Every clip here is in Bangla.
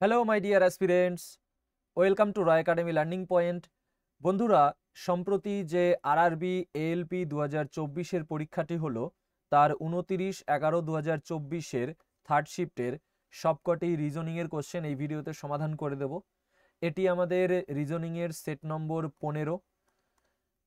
Hello my dear aspirants, welcome to Roy academy learning point. বন্ধুরা, সম্প্রতি যে আরআরবি এএলপি 2024-এর পরীক্ষাটি হলো, তার 29/11/2024-এর থার্ড শিফটের সবকটি রিজনিংয়ের কোশ্চেন এই ভিডিওতে সমাধান করে দেব। এটি আমাদের রিজনিংয়ের সেট নম্বর 15।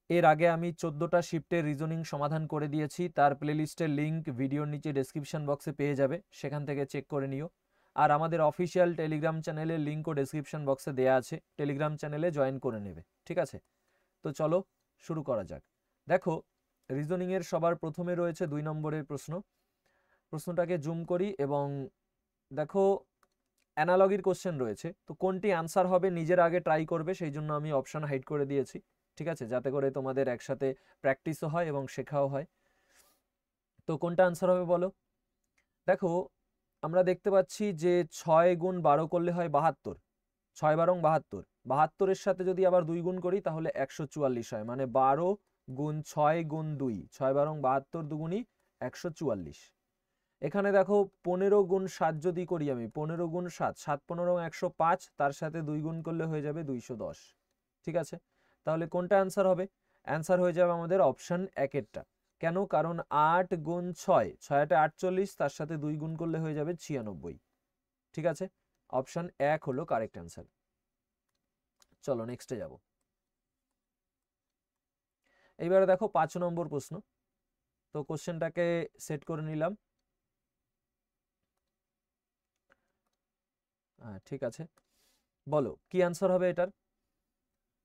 এর আগে আমি 14টা শিফটের রিজনিং সমাধান করে দিয়েছি। তার প্লেলিস্টের লিঙ্ক ভিডিওর নিচে ডেসক্রিপশন বক্সে পেয়ে যাবে, সেখান থেকে চেক করে নিও। আর আমাদের অফিসিয়াল টেলিগ্রাম চ্যানেলের লিঙ্কও ডেসক্রিপশন বক্সে দেওয়া আছে, টেলিগ্রাম চ্যানেলে জয়েন করে নেবে, ঠিক আছে? তো চলো শুরু করা যাক। দেখো, রিজনিংয়ের সবার প্রথমে রয়েছে 2 নম্বরের প্রশ্নটাকে জুম করি এবং দেখো অ্যানালগির কোশ্চেন রয়েছে। তো কোনটি আনসার হবে নিজের আগে ট্রাই করবে, সেই জন্য আমি অপশন হাইড করে দিয়েছি, ঠিক আছে, যাতে করে তোমাদের একসাথে প্র্যাকটিসও হয় এবং শেখাও হয়। তো কোনটা আনসার হবে বলো। দেখো, আমরা দেখতে পাচ্ছি যে 6 গুণ 12 করলে হয় 72, 6 বারং 72, 72-এর সাথে যদি আবার 2 গুণ করি তাহলে 144 হয়, মানে 12 গুণ 6 গুণ 2, 6 বারং 72, দুগুণই 144। এখানে দেখো 15 গুণ 7 যদি করি আমি, 15 গুণ 7, 7 15 105, তার সাথে 2 গুণ করলে হয়ে যাবে 210, ঠিক আছে? তাহলে কোনটা অ্যান্সার হবে? অ্যান্সার হয়ে যাবে আমাদের অপশন 1-এরটা। কেন? কারণ 8 গুণ 6, 6 48, তার সাথে 2 গুণ করলে হয়ে যাবে 96, ঠিক আছে? অপশন 1 হলো কারেক্ট অ্যান্সার। চলো নেক্সটে যাব। এইবারে দেখো 5 নম্বর প্রশ্ন। তো কোশ্চেনটাকে সেট করে নিলাম। ঠিক আছে, বলো কি অ্যান্সার হবে এটার।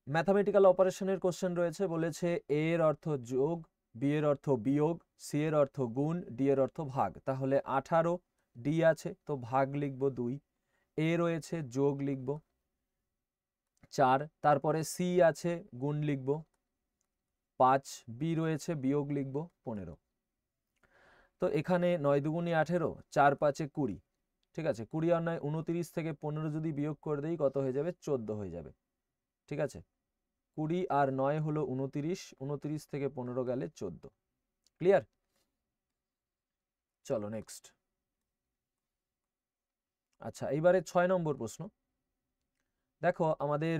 ম্যাথামেটিক্যাল অপারেশনের কোশ্চেন রয়েছে, বলেছে এ এর অর্থ যোগ, বি এর অর্থ বিয়োগ, সি এর অর্থ গুণ, ডি এর অর্থ ভাগ। তাহলে 18, ডি আছে তো ভাগ লিখব 2, এ রয়েছে যোগ লিখব 4, তারপরে সি আছে গুণ লিখব 5, বি রয়েছে বিয়োগ লিখব 15। তো এখানে 9 দুগুণে 18, 4 5-এ 20, ঠিক আছে? 20 আর 9 29, থেকে 15 যদি বিয়োগ করে দিই কত হয়ে যাবে? 14 হয়ে যাবে, ঠিক আছে? 20 আর 9 হলো 29, 29 থেকে 15 গেলে 14। ক্লিয়ার? চলো নেক্সট। আচ্ছা, এইবারে 6 নম্বর প্রশ্ন। দেখো আমাদের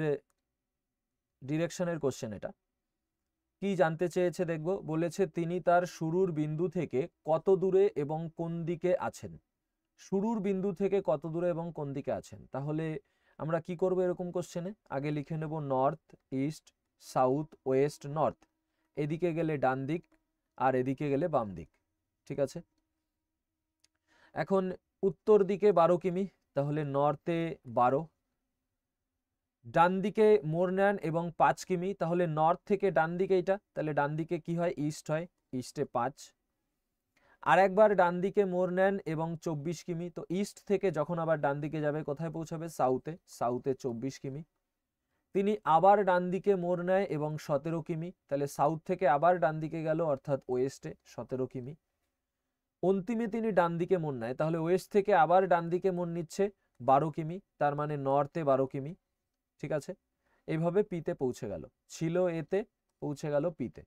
ডিরেকশনের কোশ্চেন এটা। কি জানতে চেয়েছে দেখব, বলেছে তিনি তার শুরুর বিন্দু থেকে কত দূরে এবং কোন দিকে আছেন। শুরুর বিন্দু থেকে কত দূরে এবং কোন দিকে আছেন। তাহলে আমরা কি করব এরকম কোশ্চেনে? আগে লিখে নেব north, east, south, West, north. এদিকে গেলে ডান দিক আর এদিকে গেলে বাম দিক, ঠিক আছে? এখন উত্তর দিকে 12 কিমি, তাহলে নর্থে 12। ডান দিকে মোড় নেন এবং 5 কিমি, তাহলে নর্থ থেকে ডান দিকে এটা, তাহলে ডান দিকে কি হয়? ইস্ট হয়, ইস্টে 5। আর একবার ডান দিকে মোড় নেন এবং 24 কিমি, তো ইস্ট থেকে যখন আবার ডান দিকে যাবে কোথায় পৌঁছাবে? সাউথে, সাউথে 24 কিমি। তিনি আবার ডান দিকে মোড় নেয় এবং 17 কিমি, তাহলে সাউথ থেকে আবার ডান দিকে গেল, অর্থাৎ ওয়েস্টে 17 কিমি। অন্তিমে তিনি ডান দিকে মোড় নেয়, তাহলে ওয়েস্ট থেকে আবার ডান দিকে মোড় নিচ্ছে 12 কিমি, তার মানে নর্থে 12 কিমি, ঠিক আছে? এইভাবে পিতে পৌঁছে গেল, ছিল এতে, পৌঁছে গেল পিতে।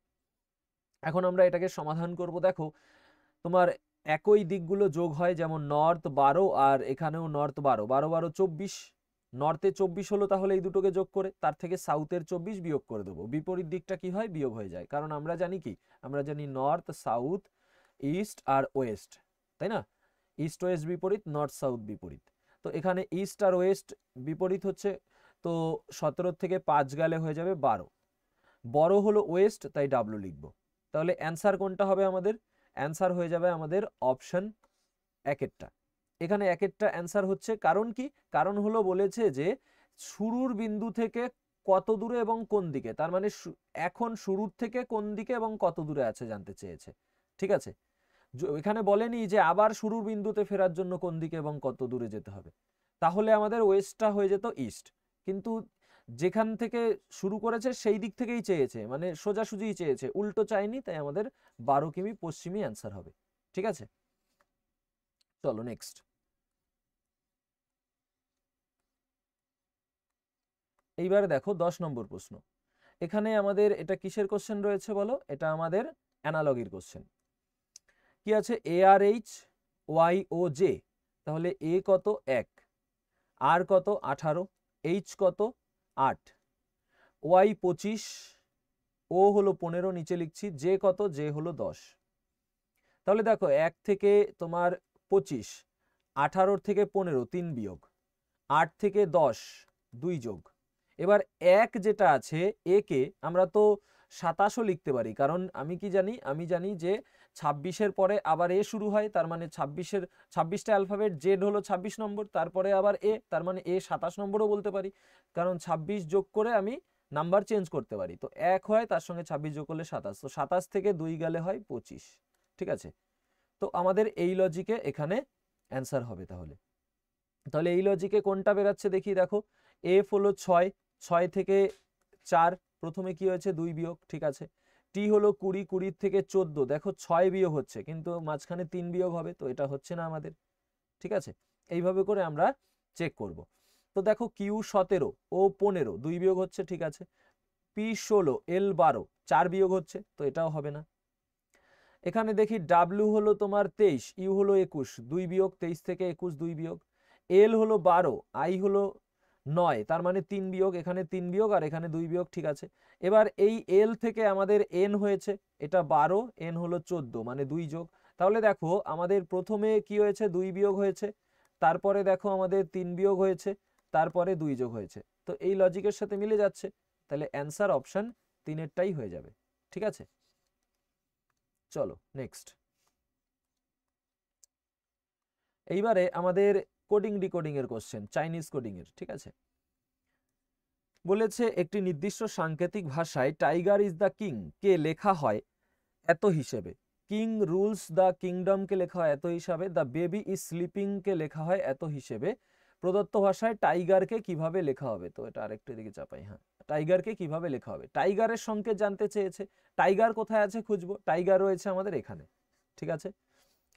এখন আমরা এটাকে সমাধান করব। দেখো, তোমার একই দিকগুলো যোগ হয়, যেমন নর্থ 12 আর এখানেও নর্থ 12, 12 12 24। নর্থে 24 হলো, তাহলে এই দুটোকে যোগ করে তার থেকে সাউথের 24 বিয়োগ করে দেবো। বিপরীত দিকটা কি হয়? বিয়োগ হয়ে যায়, কারণ আমরা জানি কি, আমরা জানি নর্থ, সাউথ, ইস্ট আর ওয়েস্ট, তাই না? ইস্ট ওয়েস্ট বিপরীত, নর্থ সাউথ বিপরীত। তো এখানে ইস্ট আর ওয়েস্ট বিপরীত হচ্ছে, তো 17 থেকে 5 গেলে হয়ে যাবে 12। বড় হলো ওয়েস্ট, তাই ডাব্লু লিখবো। তাহলে অ্যান্সার কোনটা হবে আমাদের? অ্যান্সার হয়ে যাবে আমাদের অপশন 1-এরটা। এখানে 1-এরটা অ্যান্সার হচ্ছে, কারণ কি? কারণ হলো বলেছে যে শুরুর বিন্দু থেকে কত দূরে এবং কোন দিকে, তার মানে এখন শুরুর থেকে কোন দিকে এবং কত দূরে আছে জানতে চেয়েছে, ঠিক আছে? এখানে বলেনি যে আবার শুরুর বিন্দুতে ফেরার জন্য কোন দিকে এবং কত দূরে যেতে হবে। তাহলে আমাদের ওয়েস্টটা হয়ে যেত ইস্ট, কিন্তু যেখান থেকে শুরু করেছে সেই দিক থেকেই চেয়েছে, মানে সোজাসুজিই চেয়েছে, উল্টো চাইনি, তাই আমাদের 12 কিমি পশ্চিমী অ্যান্সার হবে, ঠিক আছে? চলো নেক্সট। এইবারে দেখো 10 নম্বর প্রশ্ন। এখানে আমাদের এটা কিসের কোশ্চেন রয়েছে বলো? এটা আমাদের অ্যানালগির কোশ্চেন। কি আছে? এ আর এইচ, ওয়াই ও জে। তাহলে এ কত? 1, আর কত 18, এইচ কত 8, ওয়াই 25, ও হলো 15, নিচে লিখছি, জে কত, জে হলো 10। তাহলে দেখো 1 থেকে তোমার 25, 18 থেকে 15 3 বিয়োগ, 8 থেকে 10 2 যোগ। এবার 1 যেটা আছে একে আমরা তো 27ও লিখতে পারি, কারণ আমি কি জানি, আমি জানি যে 26-এর পরে আবার এ শুরু হয়, তার মানে 26টা অ্যালফাবেট, জেড হলো 26 নম্বর, তারপরে আবার এ, তার মানে এ 27 নম্বরও বলতে পারি, কারণ 26 যোগ করে আমি নাম্বার চেঞ্জ করতে পারি। তো 1 হয়, তার সঙ্গে 26 যোগ করলে 27, তো 27 থেকে 2 গেলে হয় 25। ঠিক আছে, তো আমাদের এই লজিকে এখানে অ্যান্সার হবে। তাহলে এই লজিকে কোনটা বেরাচ্ছে দেখি, দেখো এফ হলো 6, 6 থেকে 4 প্রথমে কি হয়েছে 2 বিয়োগ, ঠিক আছে। টি হলো 20, 20 থেকে 14, দেখো 6 বিয়োগ হচ্ছে কিন্তু মাঝখানে 3 বিয়োগ হবে, তো এটা হচ্ছে না আমাদের। ঠিক আছে, এইভাবে করে আমরা চেক করব। তো দেখো কিউ 17, ও 15, 2 বিয়োগ হচ্ছে, ঠিক আছে। পি 16, এল 12, 4 বিয়োগ হচ্ছে, তো এটাও হবে না। এখানে দেখি ডাব্লিউ হলো তোমার 23, ইউ হলো 21, 2 বিয়োগ, 23 থেকে 21 2 বিয়োগ। এল হলো 12, আই হলো 9, তার মানে 3 বিয়োগ, এখানে 3 বিয়োগ আর এখানে 2 বিয়োগ, ঠিক আছে। এবার এই এল থেকে আমাদের এন হয়েছে, এটা 12, এন হলো 14, মানে 2 যোগ। তাহলে দেখো আমাদের প্রথমে কি হয়েছে 2 বিয়োগ হয়েছে, তারপরে দেখো আমাদের 3 বিয়োগ হয়েছে, তারপরে 2 যোগ হয়েছে, তো এই লজিকের সাথে মিলে যাচ্ছে, তাহলে অ্যান্সার অপশন 3-এরটাই হয়ে যাবে। ঠিক আছে, চলো নেক্সট। এইবারে আমাদের কোডিং ডিকোডিং এর কোশ্চেন, চাইনিজ কোডিং এর। ঠিক আছে, বলেছে একটি নির্দিষ্ট সাংকেতিক ভাষায় টাইগার ইজ দ্য কিং কে লেখা হয় এত হিসেবে, কিং রুলস দ্য কিংডম কে লেখা হয় এত হিসাবে, দ্য বেবি ইজ স্লিপিং কে লেখা হয় এত হিসেবে, প্রদত্ত ভাষায় টাইগারকে কিভাবে লেখা হবে। তো এটা আরেকটু দিকে চাপাই, হ্যাঁ, টাইগারকে কিভাবে লেখা হবে, টাইগারের সংকেত জানতে চেয়েছে, টাইগার কোথায় আছে খুঁজবো, টাইগার রয়েছে আমাদের এখানে। ঠিক আছে,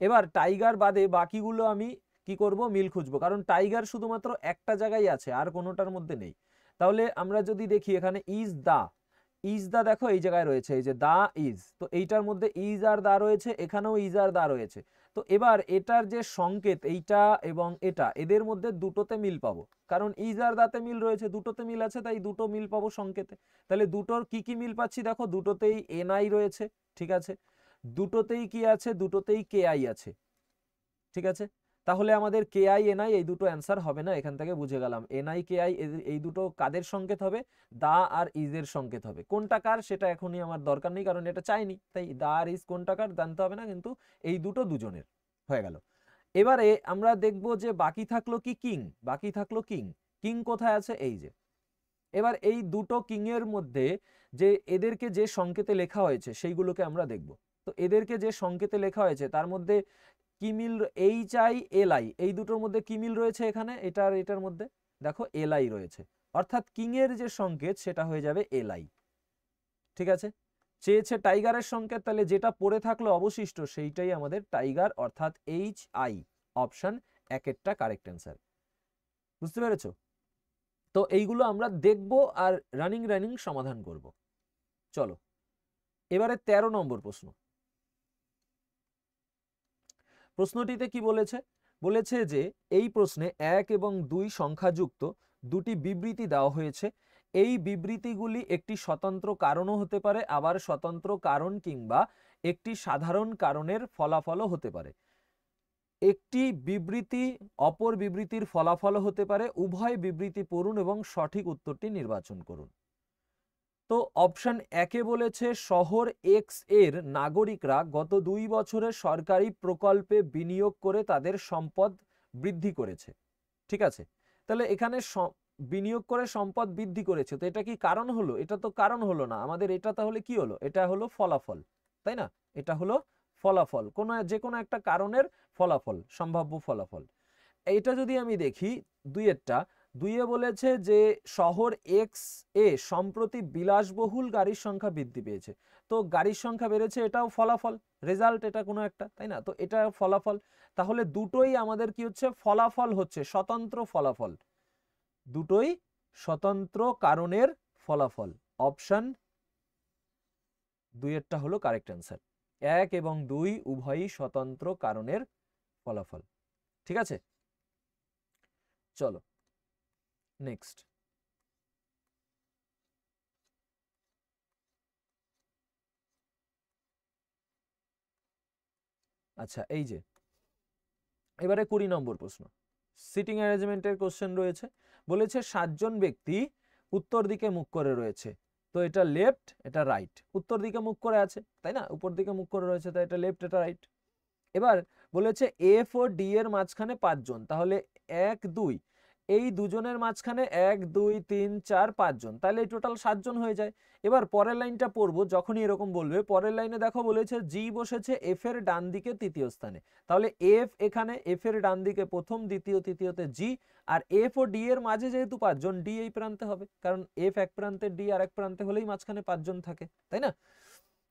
এবার টাইগার বাদে বাকিগুলো আমি কি করব, মিল খুঁজবো, কারণ টাইগার শুধুমাত্র একটা জায়গায় আছে, আর কোনোটার মধ্যে নেই। তাহলে আমরা যদি দেখি এখানে ইজ দা দেখো এই জায়গায় রয়েছে, এই যে দা ইজ, তো এইটার মধ্যে ইজ আর দা রয়েছে, এখানেও ইজ আর দা রয়েছে। তো এবার এটার যে সংকেত, এইটা এবং এটা, এদের মধ্যে দুটোতে মিল পাবো, কারণ ইজ আর দাতে মিল রয়েছে, দুটোতে মিল আছে, তাই দুটো মিল পাবো সংকেতে। তাহলে দুটোর কি কি মিল পাচ্ছি, দেখো দুটোতেই এনআই রয়েছে, ঠিক আছে, দুটোতেই কি আছে, দুটোতেই কে আই আছে। ঠিক আছে, তাহলে আমাদের কে আই এনআই এই দুটো অ্যান্সার হবে না, এখান থেকে বুঝে গেলাম এনআই কে আই এই দুটো কাদের সংকেত হবে, দা আর ইজের সংকেত হবে। কোনটা কার সেটা এখনই আমার দরকার নেই, কারণ এটা চাইনি, তাই দা আর ইজ কোনটা কার জানতে হবে না, কিন্তু এই দুটো দুজনের হয়ে গেল। এবারে আমরা দেখব যে বাকি থাকলো কি, কিং, বাকি থাকলো কিং, কিং কোথায় আছে, এই যে। এবার এই দুটো কিং এর মধ্যে যে এদেরকে যে সংকেতে লেখা হয়েছে সেইগুলোকে আমরা দেখব। তো এদেরকে যে সংকেতে লেখা হয়েছে তার মধ্যে কি মিল, এইচ আই এল আই, এই দুটোর মধ্যে কি মিল রয়েছে, এখানে এটা আর এটার মধ্যে দেখো এল আই রয়েছে, অর্থাৎ কিং এর যে সংকেত সেটা হয়ে যাবে এল আই। ঠিক আছে, চেয়েছে টাইগারের সংকেত, তাহলে যেটা পড়ে থাকলো অবশিষ্ট সেইটাই আমাদের টাইগার, অর্থাৎ এইচ আই, অপশন 1-এরটা কারেক্ট অ্যান্সার। বুঝতে পেরেছো? তো এইগুলো আমরা দেখব আর রানিং সমাধান করব। চলো এবারে 13 নম্বর প্রশ্ন। প্রশ্নটিতে কি বলেছে, বলেছে যে এই প্রশ্নে 1 এবং 2 সংখ্যাযুক্ত দুটি বিবৃতি দেওয়া হয়েছে, এই বিবৃতিগুলি একটি স্বতন্ত্র কারণও হতে পারে, আবার স্বতন্ত্র কারণ কিংবা একটি সাধারণ কারণের ফলাফলও হতে পারে। একটি বিবৃতি অপর বিবৃতির ফলাফল হতে পারে, উভয় বিবৃতি পড়ুন এবং সঠিক উত্তরটি নির্বাচন করুন। তো অপশন 1-এ বলেছে শহর এক্স এর নাগরিকরা গত 2 বছরে সরকারি প্রকল্পে বিনিয়োগ করে তাদের সম্পদ বৃদ্ধি করেছে। ঠিক আছে, তাহলে এখানে বিনিয়োগ করে সম্পদ বৃদ্ধি করেছে, তো এটা কি কারণ হলো, এটা তো কারণ হলো না আমাদের, এটা তাহলে কি হলো, এটা হলো ফলাফল, তাই না, এটা হলো ফলাফল, যে কোনো একটা কারণের ফলাফল, সম্ভাব্য ফলাফল। এটা যদি আমি দেখি 2-এরটা, 2-এ বলেছে যে শহর এক্স এ সম্প্রতি বিলাসবহুল গাড়ির সংখ্যা বৃদ্ধি পেয়েছে, তো গাড়ির সংখ্যা বেড়েছে, এটাও ফলাফল, রেজাল্ট এটা কোনো একটা, তাই না, তো এটা ফলাফল। তাহলে দুটোই আমাদের কি হচ্ছে, ফলাফল হচ্ছে, স্বতন্ত্র ফলাফল, দুটোই স্বতন্ত্র কারণের ফলাফল। অপশন 2-এরটা হলো কারেক্ট অ্যান্সার, 1 এবং 2 উভয়ই স্বতন্ত্র কারণের ফলাফল। ঠিক আছে, চলো নেক্সট, আচ্ছা এই যে এবারে 20 নম্বর প্রশ্ন, সিটিং অ্যারেঞ্জমেন্টের কোশ্চেন রয়েছে। বলেছে 7 জন ব্যক্তি উত্তর দিকে মুখ করে রয়েছে, তো এটা লেফট এটা রাইট, উত্তর দিকে মুখ করে আছে তাই না, উপর দিকে মুখ করে রয়েছে, তাই এটা লেফট এটা রাইট। এবার বলেছে এফ ও ডি এর মাঝখানে 5 জন, তাহলে 1 2 এই দুজনের মাঝখানে 1 2 3 4 5 জন, তাহলে এই টোটাল 7 জন হয়ে যায়। এবার পরের লাইনটা পড়বো, যখনই এরকম বলবে পরের লাইনে দেখো বলেছে জি বসেছে এফ এর ডান দিকে তৃতীয় স্থানে, তাহলে এফ এখানে এফ এর ডান দিকে প্রথম, দ্বিতীয়, তৃতীয়তে জি, আর এফ ও ডি এর মাঝে যেহেতু 5 জন, ডি এই প্রান্তে হবে, কারণ এফ এক প্রান্তে ডি আর এক প্রান্তে হলেই মাঝখানে 5 জন থাকে তাই না।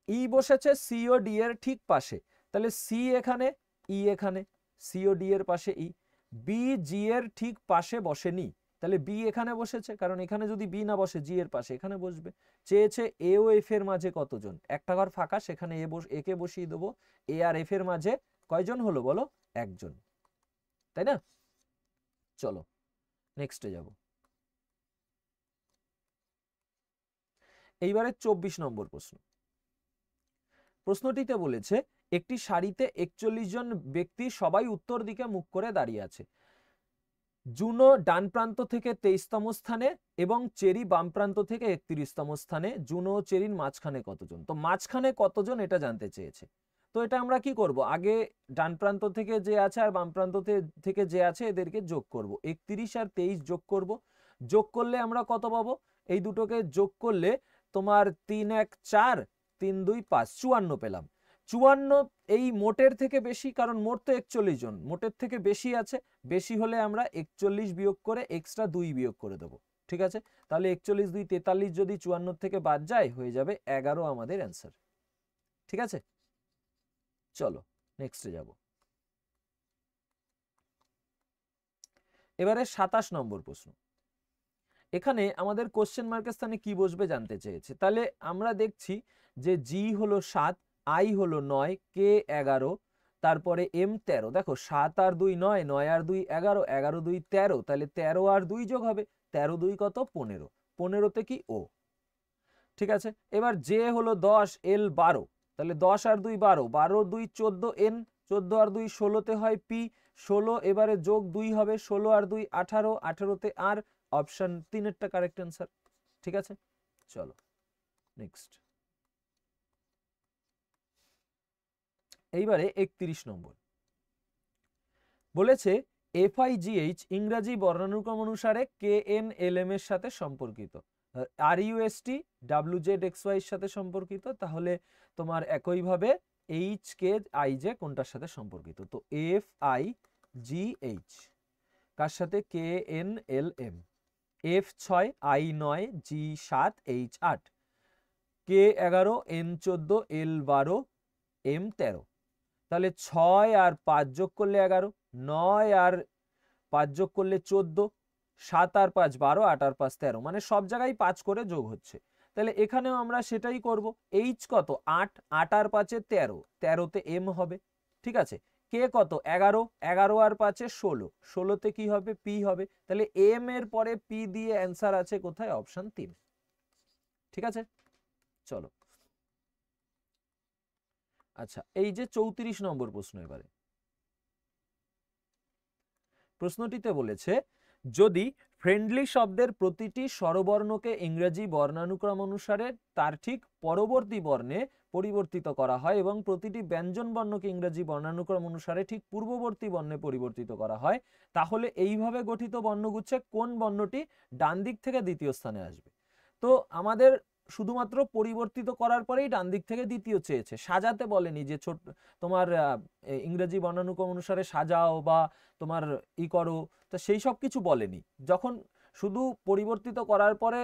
ই বসেছে সি ও ডি এর ঠিক পাশে, তাহলে সি এখানে ই এখানে, সি ও ডি এর পাশে ই। বি জি এর ঠিক পাশে বসেনি, তাহলে বি এখানে বসেছে, কারণ এখানে যদি বি না বসে জি এর পাশে এখানে বসবে। চেয়েছে এ ও এফ এর মাঝে কতজন, একটা ঘর ফাঁকা, সেখানে একে বসিয়ে দেবো, এ আর এফ এর মাঝে কয়জন হলো বলো, 1 জন, তাই না। চলো নেক্সটে যাব। এইবারে 24 নম্বর প্রশ্ন। প্রশ্নটিতে বলেছে একটি সারিতে 41 জন ব্যক্তি সবাই উত্তর দিকে মুখ করে দাঁড়িয়ে আছে। জুনো ডান প্রান্ত থেকে 23তম স্থানে এবং চেরি বাম প্রান্ত থেকে 31তম স্থানে। জুনো ও চেরির মাঝখানে কতজন, তো মাঝখানে কতজন এটা জানতে চেয়েছে। তো এটা আমরা কি করব, আগে ডান প্রান্ত থেকে যে আছে আর বাম প্রান্ত থেকে যে আছে এদেরকে যোগ করব, 31 আর 23 যোগ করব। যোগ করলে আমরা কত পাবো, এই দুটোকে যোগ করলে তোমার 3 1 4 3 2 5 54 পেলাম। 54 এই মোটের থেকে বেশি, কারণ মোট তো 41 জন, মোটের থেকে বেশি আছে, বেশি হলে আমরা 41 বিয়োগ করে এক্সট্রা 2 বিয়োগ করে দেবো, ঠিক আছে। তাহলে 41 2 43 যদি 54 থেকে বাদ যায় হয়ে যাবে 11 আমাদের অ্যান্সার, ঠিক আছে। চলো নেক্সটে যাব। এবারে 27 নম্বর প্রশ্ন। এখানে আমাদের কোশ্চেন মার্কের স্থানে কি বসবে জানতে চেয়েছে, তাহলে আমরা দেখছি যে জি হলো 7, আই হলো 9, কে 11, তারপরে এম 13। দেখো 7 আর 2 9, 9 আর 2 11, 11 2 13, তাহলে 13 আর 2 যোগ হবে, 13 2 কত 15, 15তে কি ও, ঠিক আছে। এবার জে হলো 10, এল 12, তাহলে 10 আর 2 12, 12 2 14, এন 14 আর 2 16তে হয় পি 16, এবারে যোগ 2 হবে, 16 আর 2 18, 18তে আর, অপশন 3 এরটা কারেক্ট অ্যান্সার, ঠিক আছে। চলো নেক্সট। এইবারে 31 নম্বর বলেছে এফআইজিএইচ ইংরাজি বর্ণানুক্রম অনুসারে কে এন এল এম এর সাথে সম্পর্কিত, আর ইউএসটি ডাব্লিউজেড এক্সওয়াই এর সাথে সম্পর্কিত, তাহলে তোমার একইভাবে এইচ কে আই জে কোনটার সাথে সম্পর্কিত, তো এফ আই জি এইচ কার সাথে, K N L M, F 6 I 9 G 7 H 8, K 11 N 14 L 12 M 13, তাহলে 6 আর 5 যোগ করলে 11, 9 আর 5 যোগ করলে 14, 7 আর 5 12, 8 আর 5 13, মানে সব জায়গায় 5 করে যোগ হচ্ছে, তাহলে এখানেও আমরা সেটাই করব। এইচ কত 8, 8 আর 5 13, 13তে এম হবে, ঠিক আছে। কে কত 11, 11 আর 5 16, 16তে কি হবে পি হবে, তাহলে এম এর পরে পি দিয়ে অ্যান্সার আছে কোথায়, অপশন 3, ঠিক আছে। চলো আচ্ছা এই যে 34 নম্বর প্রশ্ন। এবারে প্রশ্নটিতে বলেছে যদি ফ্রেন্ডলি শব্দের প্রতিটি স্বরবর্ণকে ইংরেজি বর্ণানুক্রম অনুসারে তার ঠিক পরবর্তী বর্ণে পরিবর্তিত করা হয় এবং প্রতিটি ব্যঞ্জন বর্ণকে ইংরেজি বর্ণানুক্রম অনুসারে ঠিক পূর্ববর্তী বর্ণে পরিবর্তিত করা হয়, তাহলে এইভাবে গঠিত বর্ণগুচ্ছে কোন বর্ণটি ডান দিক থেকে দ্বিতীয় স্থানে আসবে। তো আমাদের শুধুমাত্র পরিবর্তিত করার পরেই ডান দিক থেকে দ্বিতীয় চেয়েছে, সাজাতে বলেনি যে ছোট তোমার ইংরেজি বর্ণানুক্রম অনুসারে সাজাও বা তোমার ই করো, তো সেই সব কিছু বলেনি। যখন শুধু পরিবর্তিত করার পরে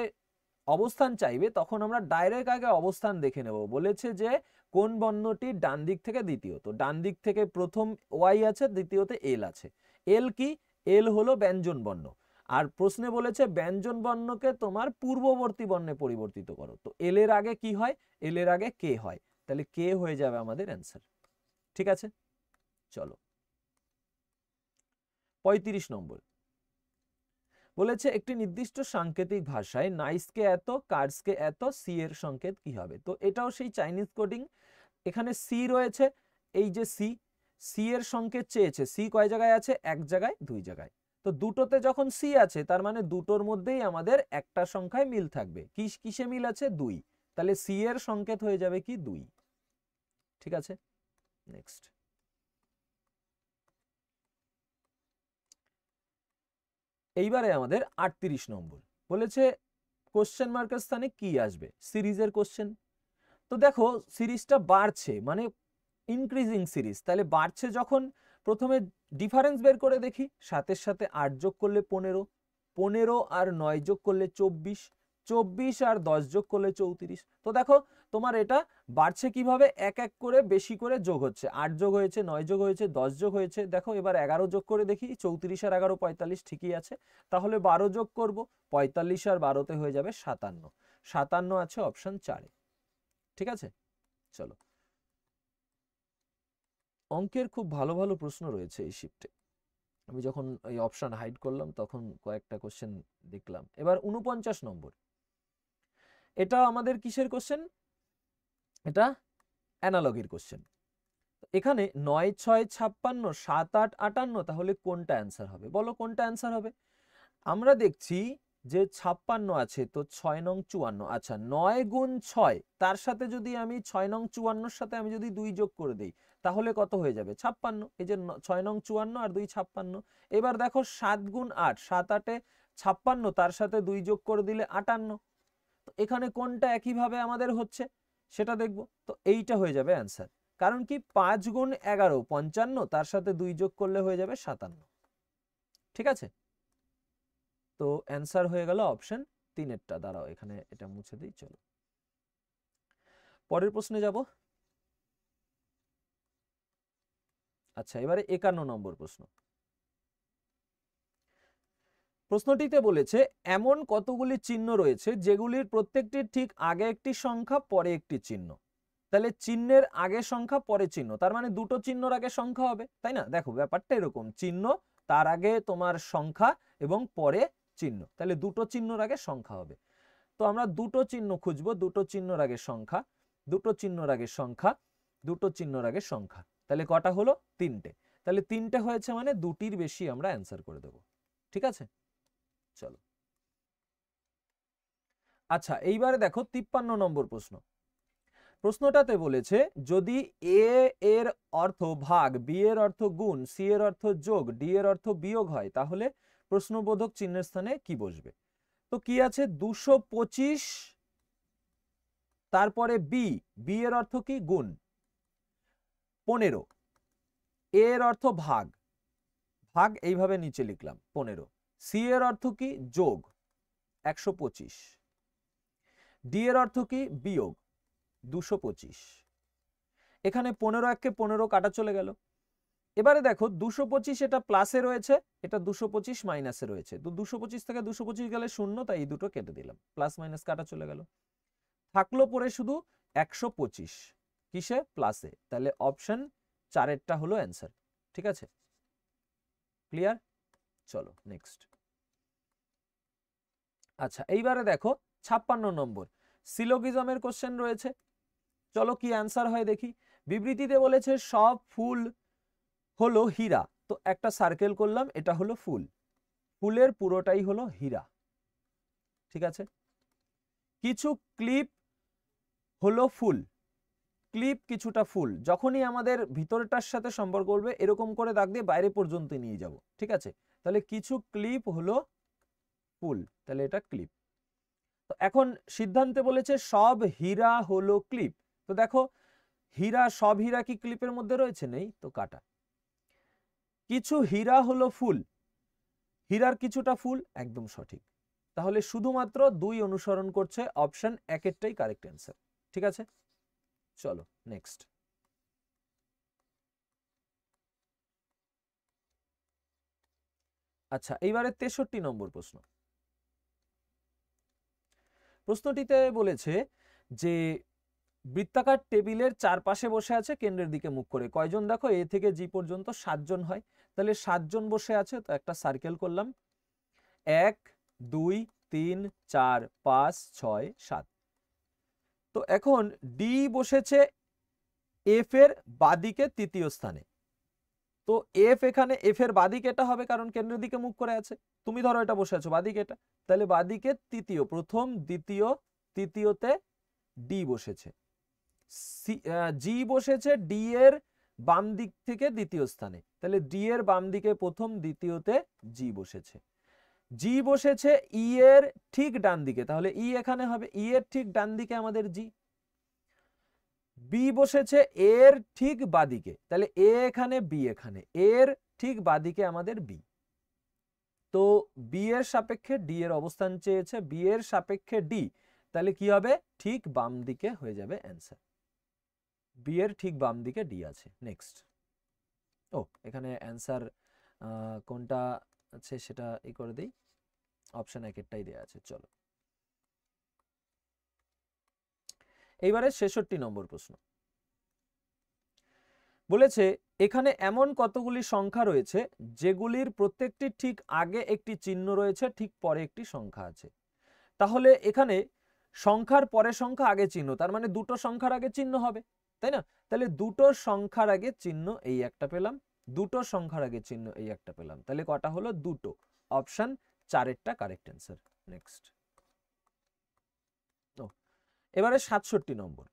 অবস্থান চাইবে তখন আমরা ডাইরেক্ট আগে অবস্থান দেখে নেব। বলেছে যে কোন বর্ণটি ডান দিক থেকে দ্বিতীয়, তো ডান দিক থেকে প্রথম ওয়াই আছে, দ্বিতীয়তে এল আছে। এল কি, এল হলো ব্যঞ্জন বর্ণ, আর প্রশ্নে বলেছে ব্যঞ্জন বর্ণকে তোমার পূর্ববর্তী বর্ণে পরিবর্তিত করো, তো এল এর আগে কি হয়, এল এর আগে কে হয়, তাহলে কে হয়ে যাবে আমাদের অ্যান্সার, ঠিক আছে। চলো 35 নম্বর বলেছে একটি নির্দিষ্ট সাংকেতিক ভাষায় নাইসকে এত, কার্সকে এত, সি এর সংকেত কি হবে? তো এটাও সেই চাইনিজ কোডিং। এখানে সি রয়েছে, এই যে সি, সি এর সংকেত চেয়েছে। সি কয় জায়গায় আছে? এক জায়গায়, দুই জায়গায়। তো দুটোতে যখন সি আছে তার মানে দুটোর মধ্যেই আমাদের একটা সংখ্যায় মিল থাকবে। কিসে মিল আছে? 2। তাহলে সি এর সংকেত হয়ে যাবে কি? 2। ঠিক আছে, নেক্সট। এইবারে আমাদের 38 নম্বর বলেছে কোশ্চেন মার্কের স্থানে কি আসবে? সিরিজের কোশ্চেন। তো দেখো সিরিজটা বাড়ছে, মানে ইনক্রিজিং সিরিজ। তাহলে বাড়ছে যখন, প্রথমে ডিফারেন্স বের করে দেখি। 7-এর সাথে 8 যোগ করলে 15, 15 আর 9 যোগ করলে 24, 24 আর 10 যোগ করলে 34। তো দেখো তোমার এটা বাড়ছে কিভাবে? এক এক করে বেশি করে যোগ হচ্ছে। 8 যোগ হয়েছে, 9 যোগ হয়েছে, 10 যোগ হয়েছে। দেখো এবার 11 যোগ করে দেখি। 34 আর 11 45, ঠিকই আছে। তাহলে 12 যোগ করব, 45 আর 12তে হয়ে যাবে 57। 57 আছে অপশন 4-এ। ঠিক আছে, চলো। অঙ্কের খুব ভালো ভালো প্রশ্ন রয়েছে এই শিফটে। আমি যখন এই অপশন হাইড করলাম তখন কয়েকটা কোশ্চেন দেখলাম। এবার 49 নম্বর, এটা আমাদের কিসের কোশ্চেন? এটা অ্যানালগির কোশ্চেন। এখানে 9, 6, 56, 7, 8, 58, তাহলে কোনটা অ্যান্সার হবে? বলো কোনটা অ্যান্সার হবে? আমরা দেখছি যে 56 আছে, তো 6 নং 54। আচ্ছা, 9 গুণ 6, তার সাথে যদি আমি 6 নং 54 সাথে আমি যদি 2 যোগ করে দেই তাহলে কত হয়ে যাবে? 56। এই যে 6 নং 54 আর 2 56। এবার দেখো 7 গুণ 8, 7 8 56, তার সাথে 2 যোগ করে দিলে 58। তো এখানে কোনটা একইভাবে আমাদের হচ্ছে সেটা দেখব। তো এইটা হয়ে যাবে অ্যান্সার। কারণ কি 5 গুণ 11 55, তার সাথে 2 যোগ করলে হয়ে যাবে 57। ঠিক আছে, তো অ্যান্সার হয়ে গেল অপশন 3-এরটা। দাঁড়াও এখানে এটা মুছে দিই। চলো পরের প্রশ্নে যাব। আচ্ছা, এবারে 51 নম্বর প্রশ্ন। প্রশ্নটিতে বলেছে এমন কতগুলি চিহ্ন রয়েছে যেগুলির প্রত্যেকটির ঠিক আগে একটি সংখ্যা, পরে একটি চিহ্ন। তাহলে চিহ্নের আগে সংখ্যা, পরে চিহ্ন, তার মানে দুটো চিহ্নর আগে সংখ্যা হবে, তাই না? দেখো ব্যাপারটা এরকম, চিহ্ন, তার আগে তোমার সংখ্যা এবং পরে চিহ্ন। তাহলে দুটো চিহ্নর আগে সংখ্যা হবে। তো আমরা দুটো চিহ্ন খুঁজবো, দুটো চিহ্নর আগে সংখ্যা, দুটো চিহ্নর আগে সংখ্যা, দুটো চিহ্নর আগে সংখ্যা। তাহলে কটা হলো? 3টে। তাহলে 3টে হয়েছে মানে দুটির বেশি আমরা অ্যান্সার করে দেব। ঠিক আছে, চলো। আচ্ছা, এইবারে দেখো 53 নম্বর প্রশ্ন। প্রশ্নটাতে বলেছে যদি এ এর অর্থ ভাগ, বি এর অর্থ গুণ, সি এর অর্থ যোগ, ডি এর অর্থ বিয়োগ হয় তাহলে প্রশ্নবোধক চিহ্নের স্থানে কি বসবে? তো কি আছে? 225, তারপরে বি, বি এর অর্থ কি? গুণ। 15, এর অর্থ ভাগ, ভাগ এইভাবে নিচে লিখলাম 15। সি এর অর্থ কি? যোগ, 125। ডি এর অর্থ কি? বিয়োগ, 225। এখানে 15 15 কাটা চলে গেল। এবারে দেখো 225 এটা প্লাসে রয়েছে, এটা 225 মাইনাসে রয়েছে। তো 225 থেকে 225 গেলে 0, তাই এই দুটো কেটে দিলাম। প্লাস মাইনাস কাটা চলে গেল, থাকলো পরে শুধু 125। কিসে? প্লাসে। তাহলে অপশন 4-এরটা হলো অ্যান্সার। ঠিক আছে, ক্লিয়ার? চলো নেক্সট। আচ্ছা, এইবারে দেখো 56 নম্বর সিলোগিজমের কোশ্চেন রয়েছে। চলো কি অ্যান্সার হয় দেখি। বিবৃতিতে বলেছে সব ফুল হলো হীরা। তো একটা সার্কেল করলাম, এটা হলো ফুল, ফুলের পুরোটাই হলো হীরা। ঠিক আছে। কিছু ক্লিপ হলো ফুল, ক্লিপ কিছুটা ফুল। যখনই আমাদের ভিতরটার সাথে সম্পর্ক করবে এরকম করে দাগ দিয়ে বাইরে পর্যন্ত নিয়ে যাব। ঠিক আছে, তাহলে কিছু ক্লিপ হলো ফুল, তাহলে এটা ক্লিপ। তো এখন সিদ্ধান্তে বলেছে সব হীরা হলো ক্লিপ। তো দেখো হীরা, সব হীরা কি ক্লিপের মধ্যে রয়েছে? নেই, তো কাটা। কিছু হীরা হলো ফুল, হীরার কিছুটা ফুল, একদম সঠিক। তাহলে শুধুমাত্র 2 অনুসরণ করছে, অপশন 1-এরটাই কারেক্ট অ্যান্সার। ঠিক আছে, চলো নেক্সট। আচ্ছা, এইবারে 63 নম্বর প্রশ্ন। প্রশ্নটিতে বলেছে যে বৃত্তাকার টেবিলের চারপাশে বসে আছে কেন্দ্রের দিকে মুখ করে। কয়জন? দেখো এ থেকে জি পর্যন্ত 7 জন হয়, তাহলে 7 জন বসে আছে। তো একটা সার্কেল করলাম। 1 2 3 4 5 6 7। তো এখন ডি বসেছে এফ এর বাদিকে তৃতীয় স্থানে। তো এফ এখানে এফ এর বাদিকে এটা হবে কারণ কেন্দ্রের দিকে মুখ করে আছে। তুমি ধরো এটা বসে আছো বাদিকে, এটা তাহলে বাদিকে তৃতীয়, প্রথম দ্বিতীয় তৃতীয়তে ডি বসেছে। জি বসেছে ডি এর বাম দিক থেকে দ্বিতীয় স্থানে, তাহলে ডি এর বাম দিকে প্রথম, দ্বিতীয়তে জি বসেছে। জি বসেছে ই এর ঠিক ডান দিকে, তাহলে ই এখানে হবে, ই এর ঠিক ডান দিকে আমাদের জি। বি বসেছে এর ঠিক বাদিকে, তাহলে এ এখানে বি এখানে, এর ঠিক বাদিকে আমাদের বি। তো বি এর সাপেক্ষে ডি এর অবস্থান চেয়েছে, বি এর সাপেক্ষে ডি, তাহলে কি হবে ঠিক বাম দিকে হয়ে যাবে অ্যান্সার। বি এর ঠিক বাম দিকে ডি আছে। নেক্সট, ও এখানে অ্যান্সার কোনটা আছে সেটা ই করে দেই, অপশন একেরটাই দেওয়া আছে। চলো এইবারে 66 নম্বর প্রশ্ন বলেছে এখানে এমন কতগুলি সংখ্যা রয়েছে যেগুলির প্রত্যেকটি ঠিক আগে একটি চিহ্ন রয়েছে, ঠিক পরে একটি সংখ্যা আছে। তাহলে এখানে সংখ্যার পরে সংখ্যা আগে চিহ্ন, তার মানে দুটো সংখ্যার আগে চিহ্ন হবে, তাই না? তাহলে দুটো সংখ্যার আগে চিহ্ন এই একটা পেলাম, দুটো সংখ্যার আগে চিহ্ন এই একটা পেলাম, তাহলে কটা হলো? দুটো। অপশন 4এরটা কারেক্ট অ্যান্সার। নেক্সট, এবারে 67 নম্বর।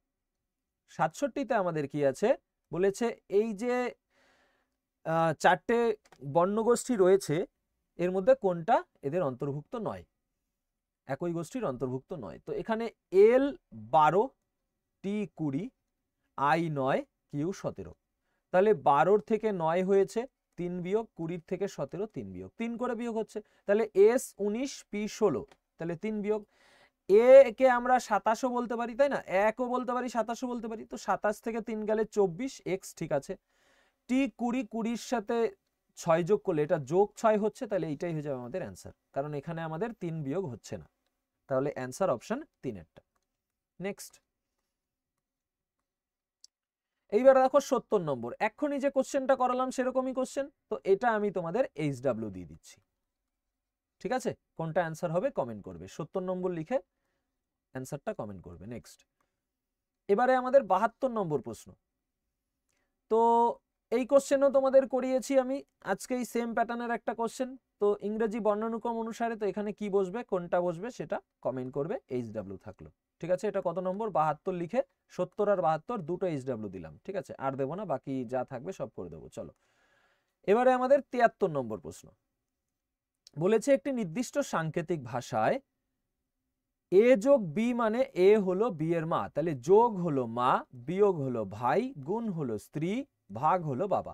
67তে আমাদের কি আছে বলেছে এই যে চারটে বর্ণগোষ্ঠী রয়েছে এর মধ্যে কোনটা এদের অন্তর্ভুক্ত নয়, একই গোষ্ঠীর অন্তর্ভুক্ত নয়। তো এখানে এল 12, টি 20, আই 9, কিউ 17। তাহলে 12 থেকে 9 হয়েছে 3 বিয়োগ, 20 থেকে 17 3 বিয়োগ, 3 করে বিয়োগ হচ্ছে, তাহলে এস 19, পি 16, তাহলে 3 বিয়োগ। এ কে আমরা 27ও বলতে পারি, তাই না? 1ও বলতে পারি, 27ও বলতে পারি, তো 27 থেকে 3 গেলে 24, এক্স ঠিক আছে। টি 20, 20-র সাথে 6 যোগ করলে এটা যোগ 6 হচ্ছে, তাহলে এইটাই হয়ে যাবে আমাদের অ্যান্সার, কারণ এখানে আমাদের 3 বিয়োগ হচ্ছে না, তাহলে অ্যান্সার অপশন 3এরটা। নেক্সট, এইবার দেখো 70 নম্বর। এক্ষুনি যে কোশ্চেনটা করালাম সেরকমই কোশ্চেন, তো এটা আমি তোমাদের HW দিয়ে দিচ্ছি, ঠিক আছে? কোনটা অ্যান্সার হবে কমেন্ট করবে, 70 নম্বর লিখে অ্যান্সারটা কমেন্ট করবে। নেক্সট, এবারে আমাদের 72 নম্বর প্রশ্ন। তো এই কোশ্চেনও তোমাদের করিয়েছি আমি আজকে, এই সেম প্যাটার্নের একটা কোশ্চেন। তো ইংরেজি বর্ণানুক্রম অনুসারে তো এখানে কি বসবে, কোনটা বসবে সেটা কমেন্ট করবে, HW থাকলো, ঠিক আছে? এটা কত নম্বর? 72 লিখে 70 আর 72 দুটো HW দিলাম, ঠিক আছে? আর দেবো না, বাকি যা থাকবে সব করে দেবো। চলো এবারে আমাদের 73 নম্বর প্রশ্ন বলেছে একটি নির্দিষ্ট সাংকেতিক ভাষায় এ যোগ বি মানে এ হলো বি এর মা, তাহলে যোগ হলো মা, বিয়োগ হলো ভাই, গুণ হলো স্ত্রী, ভাগ হলো বাবা।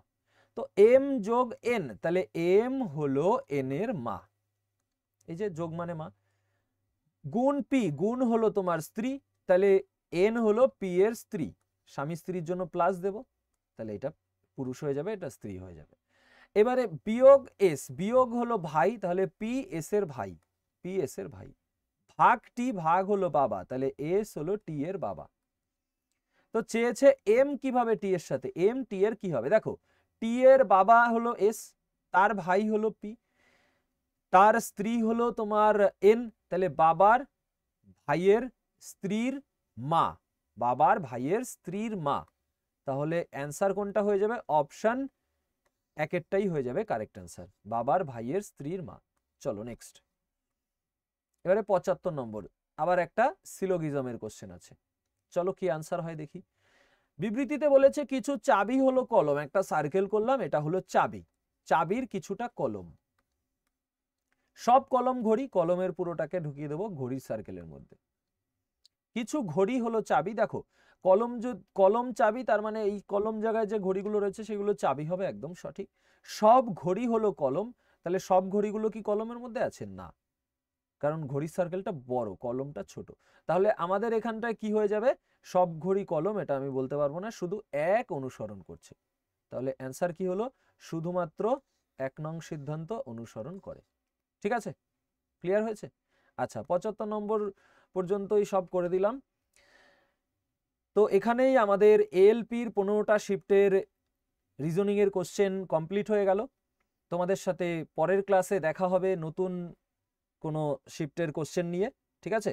তো এম যোগ এন, তাহলে এম হলো এন এর মা, এই যে যোগ মানে মা, গুণ পি, গুণ হলো তোমার স্ত্রী, তাহলে এন হলো পি এর স্ত্রী, স্বামী স্ত্রীর জন্য প্লাস দেব, তাহলে এটা পুরুষ হয়ে যাবে, এটা স্ত্রী হয়ে যাবে। এবারে বিয়োগ এস, বিয়োগ হলো ভাই, তাহলে পি এস এর ভাই, পি এস এর ভাই, ভাগ টি, ভাগ হলো বাবা, তাহলে এস হলো টি এর বাবা। তো চেয়েছে এম কিভাবে টি এর সাথে, এম টি এর কি হবে? দেখো টি এর বাবা হলো এস, তার ভাই হলো পি, তার স্ত্রী হলো তোমার এন, তাহলে বাবার ভাইয়ের স্ত্রীর মা, বাবার ভাইয়ের স্ত্রীর মা, তাহলে অ্যান্সার কোনটা হয়ে যাবে? অপশন একেরটাই হয়ে যাবে কারেক্ট অ্যান্সার, বাবার ভাইয়ের স্ত্রীর মা। চলো নেক্সট, এবারে 75 নম্বর, আবার একটা সিলোগিজমের কোশ্চেন আছে, চলো কি আনসার হয় দেখি। বিবৃতিতে বলেছে কিছু চাবি হলো কলম, একটা সার্কেল করলাম, এটা হলো চাবি, চাবির কিছুটা কলম, সব কলম ঘড়ি, কলমের পুরোটাকে ঢুকিয়ে দেবো ঘড়ির সার্কেলের মধ্যে। কিছু ঘড়ি হলো চাবি, দেখো কলম চাবি, তার মানে এই কলম জায়গায় যে ঘড়িগুলো রয়েছে সেগুলো চাবি হবে, একদম সঠিক। সব ঘড়ি হলো কলম, তাহলে সব ঘড়িগুলো কি কলমের মধ্যে আছে? না, কারণ ঘড়ির সার্কেলটা বড়, কলমটা ছোট, তাহলে আমাদের এখানটায় কি হয়ে যাবে? সব ঘড়ি কলম, এটা আমি বলতে পারবো না, শুধু এক অনুসরণ করছে, তাহলে অ্যান্সার কি হলো? শুধুমাত্র 1 নং সিদ্ধান্ত অনুসরণ করে, ঠিক আছে? ক্লিয়ার হয়েছে? আচ্ছা 75 নম্বর পর্যন্তই সব করে দিলাম। তো এখানেই আমাদের এএলপির 15টা শিফটের রিজনিং এর কোশ্চেন কমপ্লিট হয়ে গেল। তোমাদের সাথে পরের ক্লাসে দেখা হবে নতুন কোনো শিফটের কোশ্চেন নিয়ে, ঠিক আছে।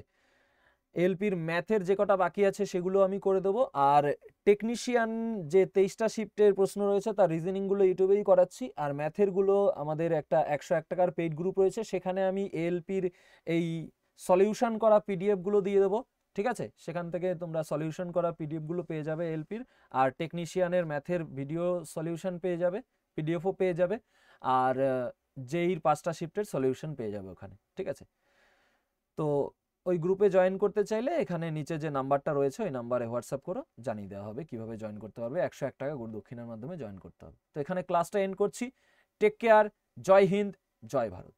এলপির ম্যাথের যে কটা বাকি আছে সেগুলো আমি করে দেবো। আর টেকনিশিয়ান যে 23টা শিফটের প্রশ্ন রয়েছে তার রিজনিংগুলো ইউটিউবেই করাচ্ছি। আর ম্যাথেরগুলো আমাদের একটা 101 টাকার পেইড গ্রুপ রয়েছে, সেখানে আমি এলপির এই সলিউশন করা পিডিএফগুলো দিয়ে দেবো, ঠিক আছে। সেখান থেকে তোমরা সলিউশন করা পিডিএফগুলো পেয়ে যাবে এলপির, আর টেকনিশিয়ানের ম্যাথের ভিডিও সলিউশন পেয়ে যাবে, পিডিএফও পেয়ে যাবে, আর জেইর 5টা শিফটের সলিউশন পেয়ে যাবে ওখানে, ঠিক আছে। তো ওই গ্রুপে জয়েন করতে চাইলে এখানে নিচে যে নাম্বারটা রয়েছে ওই নাম্বারে হোয়াটসঅ্যাপ করো, জানিয়ে দেওয়া হবে কিভাবে জয়েন করতে পারবে। 101 টাকা গুরু দক্ষিণার মাধ্যমে জয়েন করতে হবে। তো এখানে ক্লাসটা এন্ড করছি। টেক কেয়ার, জয় হিন্দ, জয় ভারত।